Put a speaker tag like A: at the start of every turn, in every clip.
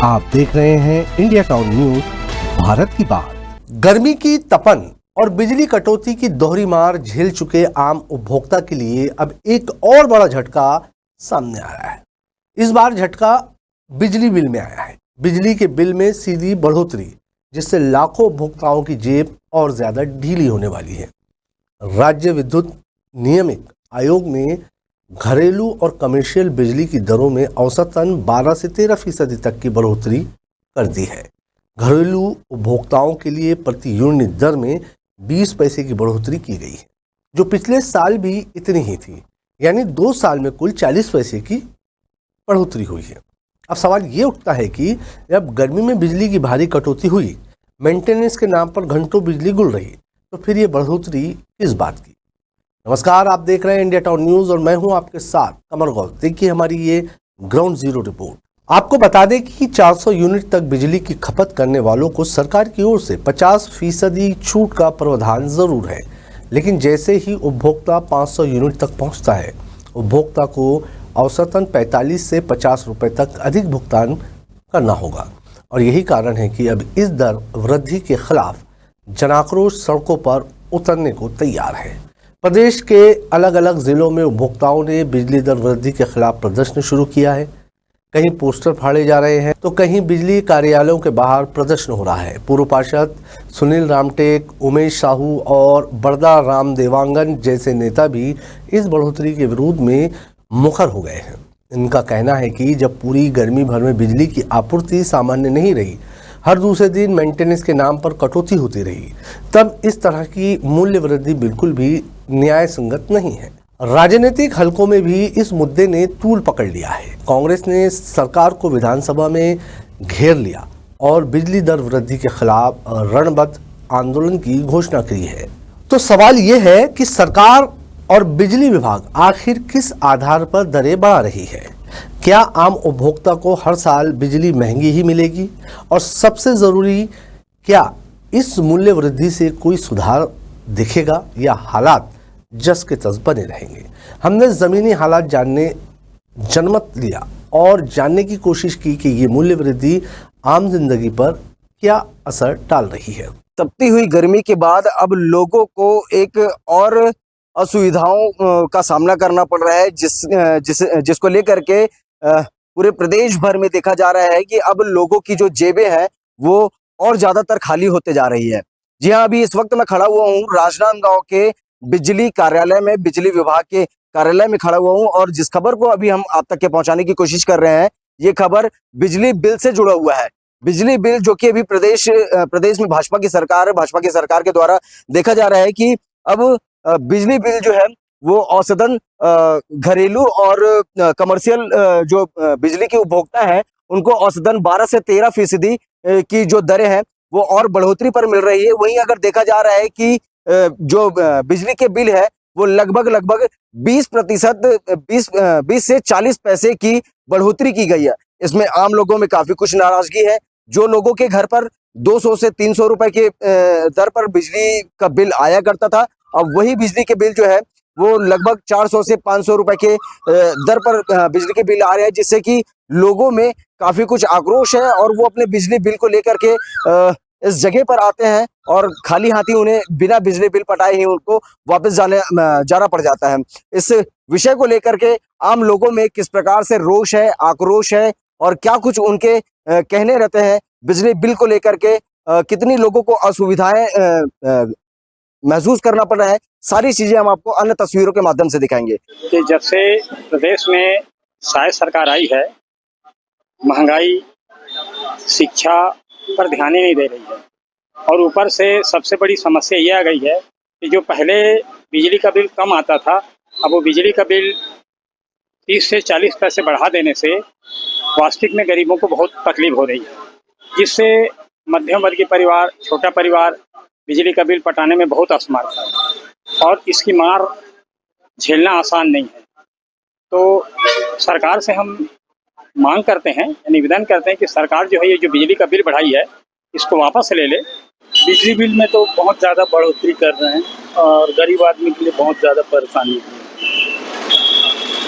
A: आप देख रहे हैं इंडिया टाउन न्यूज, भारत की बात। गर्मी की तपन और बिजली कटौती की दोहरी मार झेल चुके आम उपभोक्ता के लिए अब एक और बड़ा झटका सामने आया है। इस बार झटका बिजली बिल में आया है। बिजली के बिल में सीधी बढ़ोतरी, जिससे लाखों उपभोक्ताओं की जेब और ज्यादा ढीली होने वाली है। राज्य विद्युत नियामक आयोग ने घरेलू और कमर्शियल बिजली की दरों में औसतन 12 से 13% तक की बढ़ोतरी कर दी है। घरेलू उपभोक्ताओं के लिए प्रति यूनिट दर में 20 पैसे की बढ़ोतरी की गई है, जो पिछले साल भी इतनी ही थी। यानी 2 साल में कुल 40 पैसे की बढ़ोतरी हुई है। अब सवाल ये उठता है कि जब गर्मी में बिजली की भारी कटौती हुई, मेंटेनेंस के नाम पर घंटों बिजली गुल रही, तो फिर ये बढ़ोतरी किस बात की? नमस्कार, आप देख रहे हैं इंडिया टाउन न्यूज और मैं हूं आपके साथ कमर गौर। देखिए हमारी ये ग्राउंड जीरो रिपोर्ट। आपको बता दें कि 400 यूनिट तक बिजली की खपत करने वालों को सरकार की ओर से 50% छूट का प्रावधान जरूर है, लेकिन जैसे ही उपभोक्ता 500 यूनिट तक पहुंचता है, उपभोक्ता को औसतन 45 से 50 रुपए तक अधिक भुगतान करना होगा। और यही कारण है कि अब इस दर वृद्धि के खिलाफ जनाक्रोश सड़कों पर उतरने को तैयार है। प्रदेश के अलग अलग जिलों में उपभोक्ताओं ने बिजली दर वृद्धि के खिलाफ प्रदर्शन शुरू किया है। कहीं पोस्टर फाड़े जा रहे हैं, तो कहीं बिजली कार्यालयों के बाहर प्रदर्शन हो रहा है। पूर्व पार्षद सुनील रामटेक, उमेश साहू और बरदा राम देवांगन जैसे नेता भी इस बढ़ोतरी के विरोध में मुखर हो गए हैं। इनका कहना है कि जब पूरी गर्मी भर में बिजली की आपूर्ति सामान्य नहीं रही, हर दूसरे दिन मेंटेनेंस के नाम पर कटौती होती रही, तब इस तरह की मूल्य वृद्धि बिल्कुल भी न्याय संगत नहीं है। राजनीतिक हलकों में भी इस मुद्दे ने तूल पकड़ लिया है। कांग्रेस ने सरकार को विधानसभा में घेर लिया और बिजली दर वृद्धि के खिलाफ रणबद्ध आंदोलन की घोषणा की है। तो सवाल यह है कि सरकार और बिजली विभाग आखिर किस आधार पर दरें बढ़ा रही है? क्या आम उपभोक्ता को हर साल बिजली महंगी ही मिलेगी? और सबसे जरूरी, क्या इस मूल्य वृद्धि से कोई सुधार दिखेगा या हालात जस के तस बने रहेंगे? हमने जमीनी हालात जनमत लिया और जानने की कोशिश की कि ये मूल्य वृद्धि आम जिंदगी पर क्या असर डाल रही है।
B: तपती हुई गर्मी के बाद अब लोगों को एक और असुविधाओं का सामना करना पड़ रहा है, जिसको लेकर के पूरे प्रदेश भर में देखा जा रहा है कि अब लोगों की जो जेबें हैं वो और ज्यादातर खाली होते जा रही है। जी हाँ, अभी इस वक्त मैं खड़ा हुआ हूँ राजनांदगांव के बिजली कार्यालय में, बिजली विभाग के कार्यालय में खड़ा हुआ हूँ, और जिस खबर को अभी हम आप तक के पहुंचाने की कोशिश कर रहे हैं, ये खबर बिजली बिल से जुड़ा हुआ है। बिजली बिल जो कि अभी प्रदेश में भाजपा की सरकार है, भाजपा की सरकार के द्वारा देखा जा रहा है कि अब बिजली बिल जो है वो औसतन घरेलू और कमर्शियल जो बिजली के उपभोक्ता हैं, उनको औसतन 12 से 13% की जो दरें हैं वो और बढ़ोतरी पर मिल रही है। वहीं अगर देखा जा रहा है कि जो बिजली के बिल है वो लगभग 20% से 40 पैसे की बढ़ोतरी की गई है। इसमें आम लोगों में काफी कुछ नाराजगी है। जो लोगों के घर पर 200 से 300 रुपए के दर पर बिजली का बिल आया करता था, अब वही बिजली के बिल जो है वो लगभग 400 से 500 रुपए के दर पर बिजली के बिल आ रहे हैं, जिससे कि लोगों में काफी कुछ आक्रोश है और वो अपने बिजली बिल को लेकर के इस जगह पर आते हैं और खाली हाथी उन्हें बिना बिजली बिल पटाए ही उनको वापस जाना पड़ जाता है। इस विषय को लेकर के आम लोगों में किस प्रकार से रोष है, आक्रोश है और क्या कुछ उनके कहने रहते हैं बिजली बिल को लेकर के, कितनी लोगों को असुविधाएं महसूस करना पड़ रहा है, सारी चीजें हम आपको अन्य तस्वीरों के माध्यम से दिखाएंगे।
C: कि जब से प्रदेश में शायद सरकार आई है, महंगाई, शिक्षा पर ध्यान ही नहीं दे रही है। और ऊपर से सबसे बड़ी समस्या ये आ गई है कि जो पहले बिजली का बिल कम आता था, अब वो बिजली का बिल 30 से 40 पैसे बढ़ा देने से वास्तविक में गरीबों को बहुत तकलीफ हो रही है, जिससे मध्यम वर्गीय परिवार, छोटा परिवार बिजली का बिल पटाने में बहुत असमर्थ है और इसकी मार झेलना आसान नहीं है। तो सरकार से हम मांग करते हैं, निवेदन करते हैं कि सरकार जो है ये जो बिजली का बिल बढ़ाई है इसको वापस ले ले।
D: बिजली बिल में तो बहुत ज़्यादा बढ़ोतरी कर रहे हैं और गरीब आदमी के लिए बहुत ज़्यादा परेशानी है।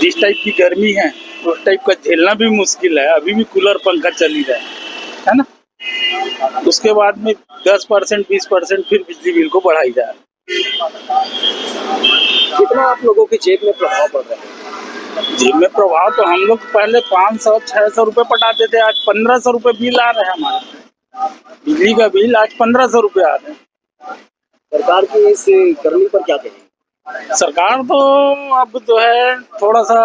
D: जिस टाइप की गर्मी है उस टाइप का झेलना भी मुश्किल है। अभी भी कूलर पंखा चल ही रहा है। है ना। उसके बाद में 10% 20% फिर बिजली बिल को बढ़ाई जा रही
B: कितना आप लोगों की जेब में प्रभाव पड़ रहा है?
D: है। जेब में प्रभाव तो हम लोग पहले 500-600 रुपये पटाते थे, आज 1500 रुपये बिल आ रहे हैं हमारे। बिजली का बिल आज 1500 रुपये आ रहे हैं।
B: सरकार की इस करनी पर क्या कहेंगे?
D: सरकार तो अब जो है थोड़ा सा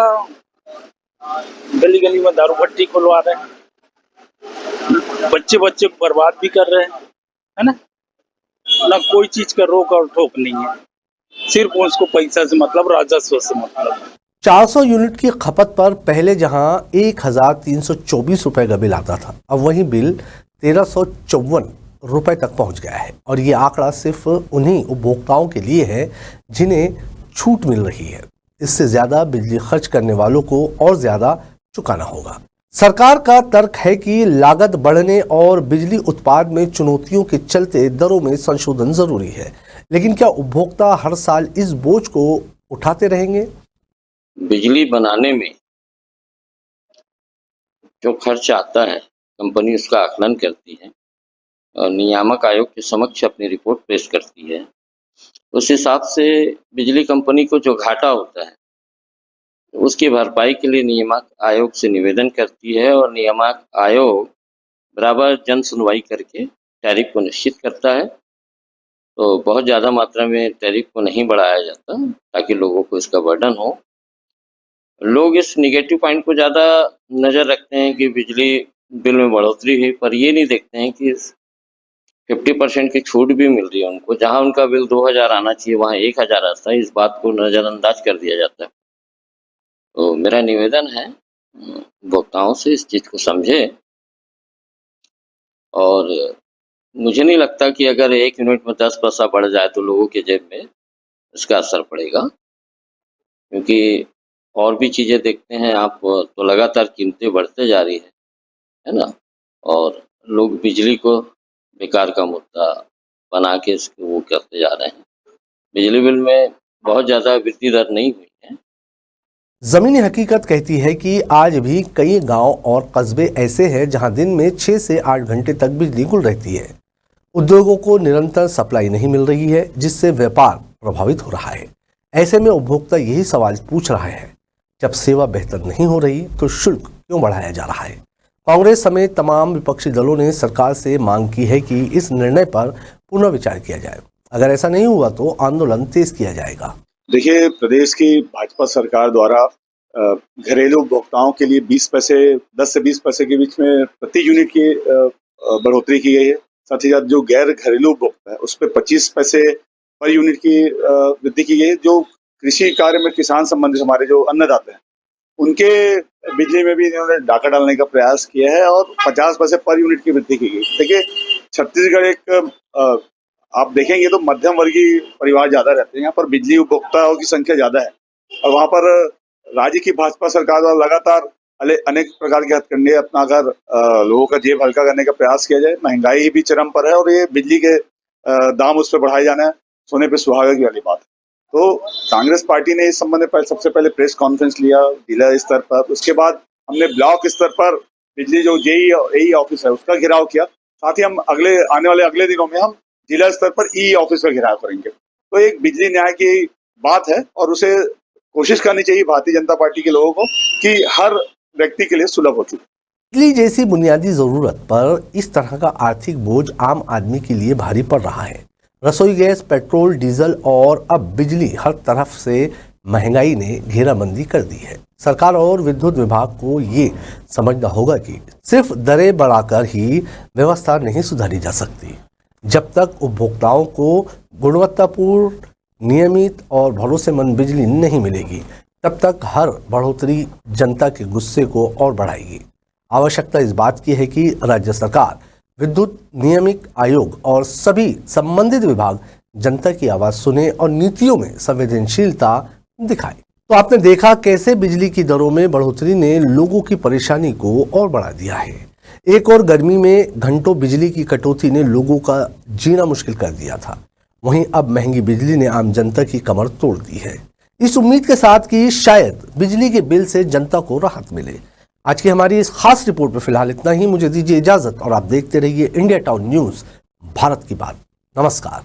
D: गली गली में दारू भट्टी खुलवा रहे हैं, बच्चे बच्चे को बर्बाद भी कर रहे हैं, है ना। ना कोई चीज का रोक और ठोक नहीं है, सिर्फ उसको पैसा से मतलब, राजस्व से मतलब।
A: 400 यूनिट की खपत पर पहले जहां 1324 रुपए का बिल आता था, अब वही बिल 1354 रुपए तक पहुंच गया है। और ये आंकड़ा सिर्फ उन्हीं उपभोक्ताओं के लिए है जिन्हें छूट मिल रही है। इससे ज्यादा बिजली खर्च करने वालों को और ज्यादा चुकाना होगा। सरकार का तर्क है कि लागत बढ़ने और बिजली उत्पाद में चुनौतियों के चलते दरों में संशोधन जरूरी है, लेकिन क्या उपभोक्ता हर साल इस बोझ को उठाते रहेंगे?
E: बिजली बनाने में जो खर्च आता है, कंपनी उसका आकलन करती है और नियामक आयोग के समक्ष अपनी रिपोर्ट पेश करती है। उस हिसाब से बिजली कंपनी को जो घाटा होता है उसकी भरपाई के लिए नियामक आयोग से निवेदन करती है और नियामक आयोग बराबर जन सुनवाई करके टैरिफ को निश्चित करता है। तो बहुत ज़्यादा मात्रा में टैरिफ को नहीं बढ़ाया जाता ताकि लोगों को इसका बर्डन हो। लोग इस निगेटिव पॉइंट को ज़्यादा नज़र रखते हैं कि बिजली बिल में बढ़ोतरी हुई, पर ये नहीं देखते हैं कि 50% की छूट भी मिल रही है उनको। जहां उनका बिल 2000 आना चाहिए वहां 1000 आता है। इस बात को नज़रअंदाज कर दिया जाता है। तो मेरा निवेदन है उपभोक्ताओं से इस चीज़ को समझे, और मुझे नहीं लगता कि अगर 1 यूनिट में 10 पैसा बढ़ जाए तो लोगों के जेब में इसका असर पड़ेगा, क्योंकि और भी चीज़ें देखते हैं आप तो लगातार कीमतें बढ़ते जा रही है ना। और लोग बिजली को बेकार का मुद्दा बना के इसको वो करते जा रहे हैं। बिजली बिल में बहुत ज़्यादा वृद्धि दर नहीं हुई है।
A: जमीनी हकीकत कहती है कि आज भी कई गांव और कस्बे ऐसे हैं जहां दिन में 6 से 8 घंटे तक बिजली गुल रहती है। उद्योगों को निरंतर सप्लाई नहीं मिल रही है, जिससे व्यापार प्रभावित हो रहा है। ऐसे में उपभोक्ता यही सवाल पूछ रहा है, जब सेवा बेहतर नहीं हो रही तो शुल्क क्यों बढ़ाया जा रहा है? कांग्रेस समेत तमाम विपक्षी दलों ने सरकार से मांग की है कि इस निर्णय पर पुनः विचार किया जाए। अगर ऐसा नहीं हुआ तो आंदोलन तेज किया जाएगा।
F: देखिए, प्रदेश की भाजपा सरकार द्वारा घरेलू उपभोक्ताओं के लिए 10 से 20 पैसे के बीच में प्रति यूनिट की बढ़ोतरी की गई है। साथ ही साथ जो गैर घरेलू उपभोक्ता है उस पर 25 पैसे पर यूनिट की वृद्धि की गई है। जो कृषि कार्य में किसान संबंधित हमारे जो अन्नदाता हैं उनके बिजली में भी इन्होंने डाका डालने का प्रयास किया है और 50 पैसे पर यूनिट की वृद्धि की गई। देखिए, छत्तीसगढ़ एक आप देखेंगे तो मध्यम वर्गीय परिवार ज्यादा रहते हैं। यहाँ पर बिजली उपभोक्ताओं की संख्या ज्यादा है और वहाँ पर राज्य की भाजपा सरकार द्वारा लगातार अनेक प्रकार के हथकंडे अपनाकर लोगों का जेब हल्का करने का प्रयास किया जाए। महंगाई भी चरम पर है और ये बिजली के दाम उस पर बढ़ाए जाना है सोने पे सुहागा की वाली बात है। तो कांग्रेस पार्टी ने इस संबंध में सबसे पहले प्रेस कॉन्फ्रेंस लिया जिला स्तर पर। उसके बाद हमने ब्लॉक स्तर पर बिजली जो जेई ऑफिस है उसका घेराव किया। साथ ही हम आने वाले अगले दिनों में हम जिला स्तर पर ई ऑफिस का घेराव करेंगे। तो एक बिजली न्याय की बात है और उसे कोशिश करनी चाहिए भारतीय जनता पार्टी के लोगों को कि हर व्यक्ति के लिए सुलभ हो चुकी।
A: बिजली जैसी बुनियादी जरूरत पर इस तरह का आर्थिक बोझ आम आदमी के लिए भारी पड़ रहा है। रसोई गैस, पेट्रोल, डीजल और अब बिजली, हर तरफ से महंगाई ने घेराबंदी कर दी है। सरकार और विद्युत विभाग को ये समझना होगा कि सिर्फ दरें बढ़ाकर ही व्यवस्था नहीं सुधारी जा सकती। जब तक उपभोक्ताओं को गुणवत्तापूर्ण, नियमित और भरोसेमंद बिजली नहीं मिलेगी, तब तक हर बढ़ोतरी जनता के गुस्से को और बढ़ाएगी। आवश्यकता इस बात की है कि राज्य सरकार, विद्युत नियामक आयोग और सभी संबंधित विभाग जनता की आवाज सुने और नीतियों में संवेदनशीलता दिखाए। तो आपने देखा कैसे बिजली की दरों में बढ़ोतरी ने लोगों की परेशानी को और बढ़ा दिया है। एक और गर्मी में घंटों बिजली की कटौती ने लोगों का जीना मुश्किल कर दिया था, वहीं अब महंगी बिजली ने आम जनता की कमर तोड़ दी है। इस उम्मीद के साथ कि शायद बिजली के बिल से जनता को राहत मिले, आज की हमारी इस खास रिपोर्ट में फिलहाल इतना ही। मुझे दीजिए इजाजत और आप देखते रहिए इंडिया टाउन न्यूज, भारत की बात। नमस्कार।